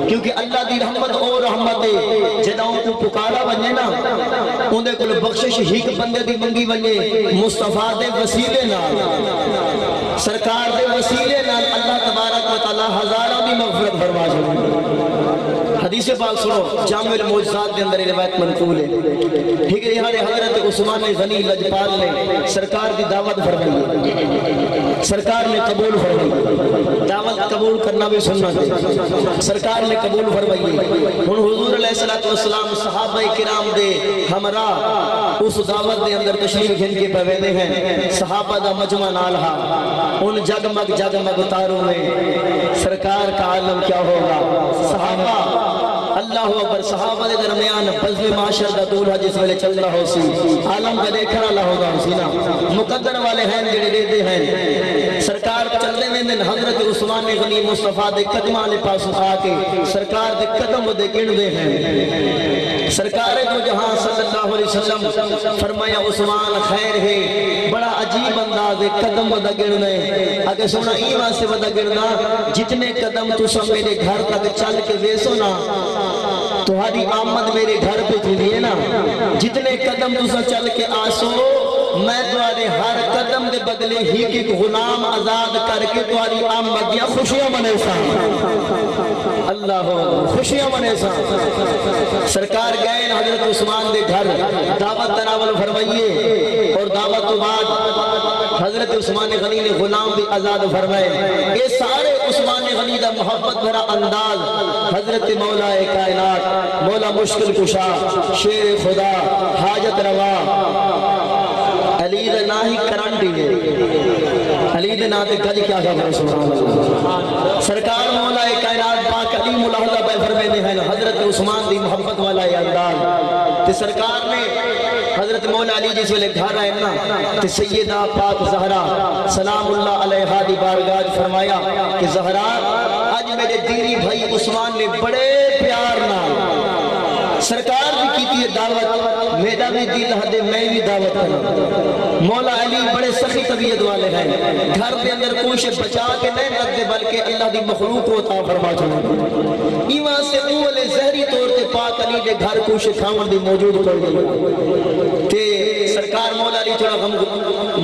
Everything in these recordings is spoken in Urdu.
کیونکہ اللہ دی رحمت اور رحمت ہے جداؤں کو پکارا بنجے نا اندھے کل بخشش ہیک بندے دی منگی بنجے مصطفیٰ دے وسیلے نال سرکار دے وسیلے نال اللہ تبارک و تعالی ہزارہ بھی مغفرت فرما جائے۔ حدیث پاک سنو جامع المعجزات دے اندر روایت منقول ہے ہجری حضرت عثمان غنی لجپال نے سرکار دی دعوت فرمائی، سرکار نے قبول فرمائی، دعوت قبول کرنا بھی سننا ہے، سرکار نے قبول فرمائی۔ ہن حضور علیہ السلام صحابہ کرام دے ہمراہ اس دعوت دے اندر تشریف گھن کے پویدے ہیں، صحابہ دا مجمع نال ہا ان جگمگ تاروں میں سرکار کا عالم کیا ہوگا، صحابہ اللہ اکبر، صحابہ دے درمیان بزم معاشر دا دولہ جس ویلے چل رہا ہو سی عالم کا دیکھنا اللہ ہوگا ہو سی نا مقدر والے ہیں جڑے دے دے ہیں سرکار چل دے میں حضرت عثمان غنی مصطفیٰ دے قدمہ لے پاس آ کے سرکار دے قدم دے گن دے ہیں، سرکار دو جہاں صلی اللہ علیہ وسلم فرمایا عثمان خیر ہے، بڑا عجیب انداز ہے قدم دا گن دے، اگر سونا ایمان سے بدا گرنا جتنے قدم تو سب میرے گھر تک چل کے ویسو نا تمہاری آمد میرے گھر پہ تھی نا، جتنے قدم تو سب چل کے آسو میں تمہارے ہر قدم دے بدلے ہی کہ غلام آزاد کر کے تمہاری آمد یا خوشیاں منے سا اللہ خوشیاں منے سا۔ سرکار گئے حضرت عثمان دے گھر دعوت تناول فرمائیے اور دعوت تو بعد حضرت عثمان غنی نے غلام بھی آزاد فرمائے، یہ سارے عثمان غنی دا محبت بھرا انداز حضرت مولا کائنات مولا مشکل کشا شیر خدا حاجت روا علی دے ناہی کرانٹی ہے، علی دے ناتے گج کیا گیا سبحان اللہ، سرکار مولا کائنات پاک علیم الہدہ بے فرمیدے ہیں حضرت عثمان دی محبت والا انداز تے سرکار نے حضرت مولا علی جس ویلے گھر آئے نا تے سیدہ پاک زہرا سلام اللہ علیہ دی بارگاہ فرمایا کہ زہرا آج میرے دینی بھائی عثمان نے بڑے پیار نال سرکار بھی کیتی ہے دعوت، میرا بھی دل ہے میں بھی دعوت کروں۔ مولا علی بڑے سخی طبیعت والے ہیں، گھر دے اندر کوئی سے بچا کے نہیں رکھتے بلکہ اللہ دی مخلوق کو عطا فرما چھوڑے، ایمان سے اولے زہری طور تے پاک علی دے گھر کوئی سے کھاون دی موجود کر گئی تے سرکار مولا علی تھوڑا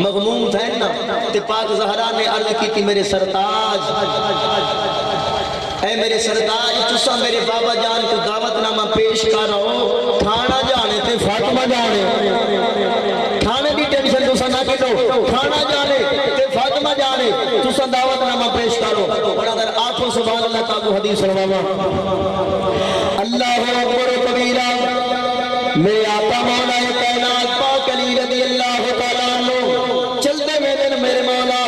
مغموم تھا نا تے پاک زہرا نے عرض کی تھی میرے سرتاج اے میرے سرتاج تسا میرے بابا جان کو دعوت نامہ پیش کر رہو، کھانا جانے تے فاطمہ جانے، کھانے دی ٹینشن تسا نہ کرو، کھانا جانے تے فاطمہ جانے تسا دعوت نامہ پیش کرو۔ اور اگر آنکھوں سبحان اللہ تعالی حدیث سنواوا اللہ اکبر کبیرہ، میرے آقا مولا کائنات پاک علی رضی اللہ تعالیٰ عنہ چلتے میں دن میرے مولا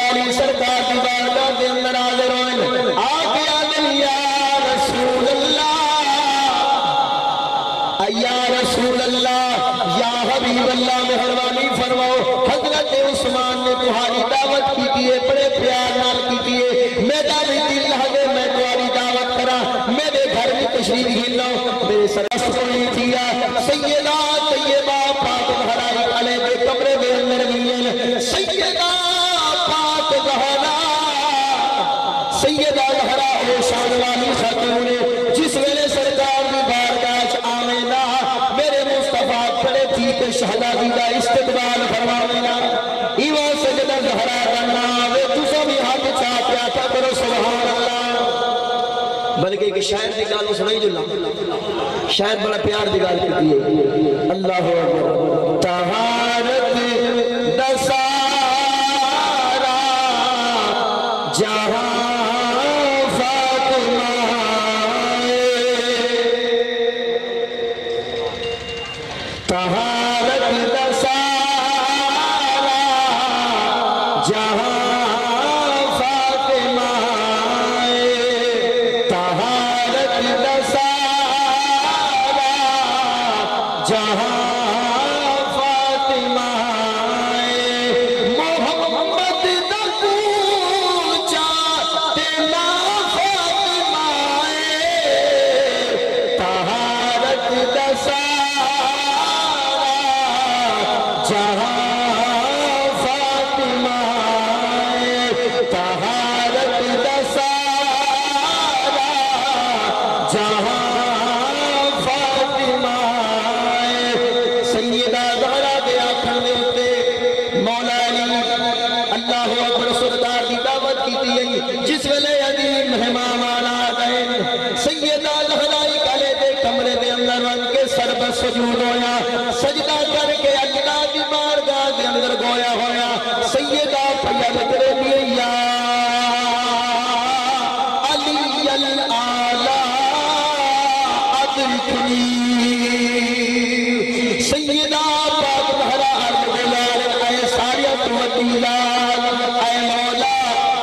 علی سرکار کی بارگاہ کے اندر حاضر ہوئے، آگے آدھن یا رسول اللہ یا رسول اللہ یا حبیب اللہ مہربانی فرماؤ، حضرت عثمان نے تمہاری دعوت کی تھی بڑے پیار نال کی تھی، میرا بھی دل ہے میں تمہاری دعوت کرا، میرے گھر میں تشریف گھنو، میرے سرس کو نہیں کیا، سیدہ طیبہ پاک زہرا علیہ کے کمرے میں اندر ملیں، سیدہ پاک زہرا سیدہ زہرا شان والی خاتون جس ویلے سرکار بھی بارگاہ آمینا میرے مصطفیٰ پڑے تھی کہ شہدادی دا استقبال فرماوینا، ایوان سجدہ زہرا کرنا وے تسا بھی ہاتھ چاہتے آتا کرو سبحان اللہ۔ بلکہ ایک شاعر دی گالوں سنائی جو اللہ شاعر بڑا پیار دی گال کی ہے اللہ اکبر، طہارت دسارا جہاں طہارت دسارا جہاں فاطمہ، طہارت دسارا جہاں فاطمہ، مہمان آ گئے سیدہ لہلائی گلے دے کمرے دے اندر رنگ کے سر پر سجود ہویا سجدہ کر کے اللہ دی بارگاہ دے اندر گویا ہویا سیدہ فیل کرے لیے یا علی العالی ادرکنی سیدہ پاک بہرا عرض دلال اے ساریت وکیلان اے مولا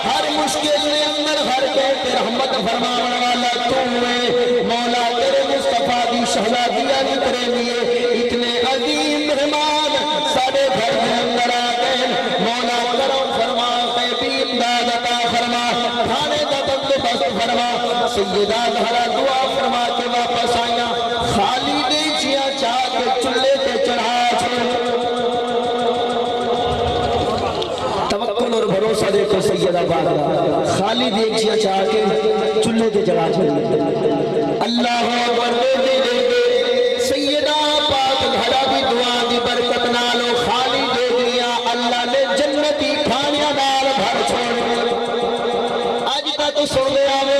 ہر مشکل میں اندر ہر کہتے رحمت فرمان والا تو ہوئے مولا تیرے مصطفیٰ دی شہزادیاں تیرے لیے اتنے عظیم مہمان سارے گھر میں اندر آگئے مولا کرم فرما خیبی امداد عطا فرما کھانے کا بندوبست فرما سیدہ زہرا دعا فرما کے واپس آیا خالی دیجیا چاہ کے چلے کے چڑھا توکل اور بھروسہ دیکھو سیدہ بارگاہ خالی دیجیا چاہ کے چلے کے چڑھا اللہ اکبر دے دے سیدہ پاک گھڑا بھی دعا دی برکت نالو خالی دے دیا اللہ نے جنتی کھانیاں نال بھر چھوڑ آج تا تو سونے آوے